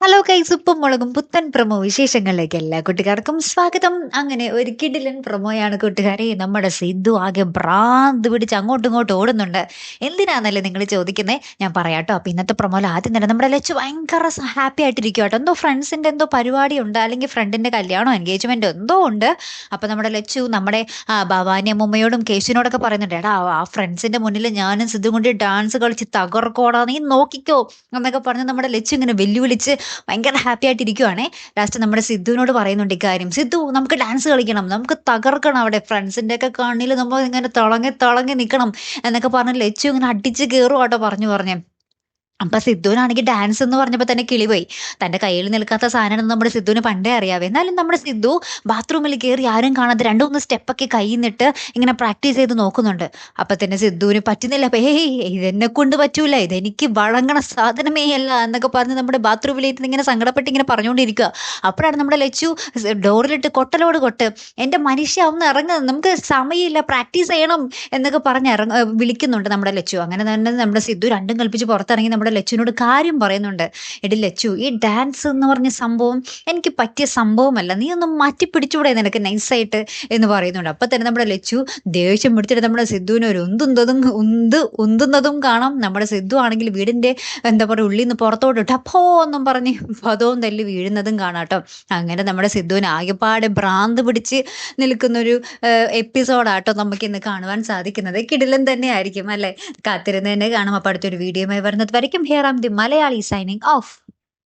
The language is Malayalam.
ഹലോ ഗൈസ്, ഉപ്പും മുളകും പുത്തൻ പ്രൊമോ വിശേഷങ്ങളിലേക്ക് എല്ലാ കൂട്ടുകാർക്കും സ്വാഗതം. അങ്ങനെ ഒരു കിടിലൻ പ്രൊമോയാണ് കൂട്ടുകാരെ. നമ്മുടെ സിദ്ധു ആകെ ഭ്രാന്ത് പിടിച്ച് അങ്ങോട്ടും ഇങ്ങോട്ടും ഓടുന്നുണ്ട്. എന്തിനാന്നല്ലേ നിങ്ങൾ ചോദിക്കുന്നേ? ഞാൻ പറയാട്ടോ. അപ്പൊ ഇന്നത്തെ പ്രൊമോയിൽ ആദ്യം തന്നെ നമ്മുടെ ലച്ചു ഭയങ്കര ഹാപ്പി ആയിട്ടിരിക്കും കേട്ടോ. എന്തോ ഫ്രണ്ട്സിന്റെ എന്തോ പരിപാടി ഉണ്ട്, അല്ലെങ്കിൽ ഫ്രണ്ടിന്റെ കല്യാണോ എൻഗേജ്മെന്റോ എന്തോ ഉണ്ട്. അപ്പൊ നമ്മുടെ ലച്ചു നമ്മുടെ ഭവാനി അമ്മൂമ്മയോടും കേശുവിനോടൊക്കെ പറയുന്നുണ്ട്, എടാ ആ ഫ്രണ്ട്സിന്റെ മുന്നിൽ ഞാനും സിദ്ധു കൊണ്ട് ഡാൻസ് കളിച്ച് തകർക്കോടാ, നീ നോക്കിക്കോ എന്നൊക്കെ പറഞ്ഞ് നമ്മുടെ ലച്ചു ഇങ്ങനെ വെല്ലുവിളിച്ച് ഭയങ്കര ഹാപ്പി ആയിട്ടിരിക്കുവാണേ. ലാസ്റ്റ് നമ്മുടെ സിദ്ധുവിനോട് പറയുന്നുണ്ട് ഇക്കാര്യം, സിദ്ധു നമുക്ക് ഡാൻസ് കളിക്കണം, നമുക്ക് തകർക്കണം, അവിടെ ഫ്രണ്ട്സിന്റെ ഒക്കെ കണ്ണിൽ നമ്മൾ ഇങ്ങനെ തിളങ്ങി തിളങ്ങി നിൽക്കണം എന്നൊക്കെ പറഞ്ഞ് ലച്ചു ഇങ്ങനെ അടിച്ച് കയറുവാട്ടോ പറഞ്ഞു. അപ്പൊ സിദ്ധുവിനാണെങ്കിൽ ഡാൻസ് എന്ന് പറഞ്ഞപ്പോ തന്നെ കിളിപോയി. തന്റെ കയ്യിൽ നിൽക്കാത്ത സാധനം നമ്മുടെ സിദ്ധുവിന് പണ്ടേ അറിയാവേ. എന്നാലും നമ്മുടെ സിദ്ധു ബാത്റൂമിൽ കയറി ആരും കാണാതെ രണ്ടു മൂന്ന് സ്റ്റെപ്പൊക്കെ കൈന്നിട്ട് ഇങ്ങനെ പ്രാക്ടീസ് ചെയ്ത് നോക്കുന്നുണ്ട്. അപ്പൊ തന്നെ സിദ്ധുവിന് പറ്റുന്നില്ല. അപ്പൊ ഏയ് ഇതെന്നെ കൊണ്ട് പറ്റൂല, ഇതെനിക്ക് വഴങ്ങണ സാധനമേ അല്ല എന്നൊക്കെ പറഞ്ഞ് നമ്മുടെ ബാത്റൂമിലേക്ക് ഇങ്ങനെ സങ്കടപ്പെട്ട് ഇങ്ങനെ പറഞ്ഞുകൊണ്ടിരിക്കുക. അപ്പോഴാണ് നമ്മുടെ ലച്ചു ഡോറിലിട്ട് കൊട്ടലോട് കൊട്ട്, എന്റെ മനുഷ്യ ഒന്ന് ഇറങ്ങുക, നമുക്ക് സമയമില്ല, പ്രാക്ടീസ് ചെയ്യണം എന്നൊക്കെ പറഞ്ഞ് വിളിക്കുന്നുണ്ട് നമ്മുടെ ലച്ചു. അങ്ങനെ തന്നെ നമ്മുടെ സിദ്ധു രണ്ടും കൽപ്പിച്ച് പുറത്തിറങ്ങി നമ്മുടെ ലച്ചുവിനോട് കാര്യം പറയുന്നുണ്ട്. എടി ലച്ചു, ഈ ഡാൻസ് എന്ന് പറഞ്ഞ സംഭവം എനിക്ക് പറ്റിയ സംഭവമല്ല, നീ ഒന്ന് മാറ്റി പിടിച്ചുകൂടെ നിനക്ക് നൈസായിട്ട് എന്ന് പറയുന്നുണ്ട്. അപ്പൊ തന്നെ നമ്മുടെ ലച്ചു ദേഷ്യം പിടിച്ചിട്ട് നമ്മുടെ സിദ്ധുവിനെ ഒരു ഉന്തുന്നതും കാണാം. നമ്മുടെ സിദ്ധു ആണെങ്കിൽ വീടിന്റെ എന്താ പറയുക ഉള്ളിൽ നിന്ന് പുറത്തോട്ട് ടപ്പോ എന്നും പറഞ്ഞ് പദവും തല്ലി വീഴുന്നതും കാണാട്ടോ. അങ്ങനെ നമ്മുടെ സിദ്ധുവിന് ആകെപ്പാടെ ഭ്രാന്ത് പിടിച്ച് നിൽക്കുന്നൊരു എപ്പിസോഡാട്ടോ നമുക്ക് ഇന്ന് കാണുവാൻ സാധിക്കുന്നത്. കിടിലൻ തന്നെ ആയിരിക്കും അല്ലെ? കാത്തിരുന്ന് തന്നെ കാണാം. അപ്പൊ അടുത്തൊരു വീഡിയോയുമായി വരുന്നത് വരയ്ക്കും. Here am the Malayali signing of.